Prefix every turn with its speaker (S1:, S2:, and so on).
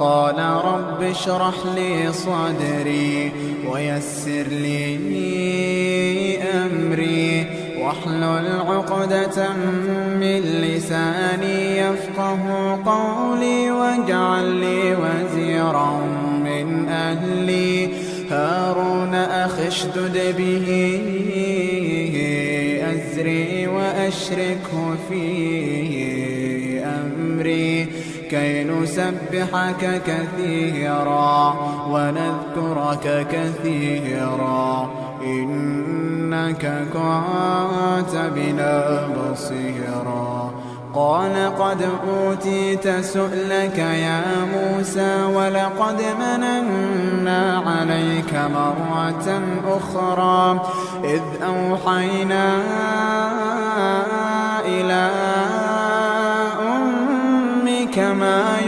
S1: قال رب اشرح لي صدري ويسر لي أمري واحلل عقدة من لساني يفقه قولي واجعل لي وزيرا من أهلي هارون أخي اشدد به أزري وأشركه في أمري كي نسبحك كثيرا ونذكرك كثيرا إنك كنت بنا بصيرا. قال قد أوتيت سؤلك يا موسى ولقد مننا عليك مرة أخرى إذ أوحينا إلى أمك ما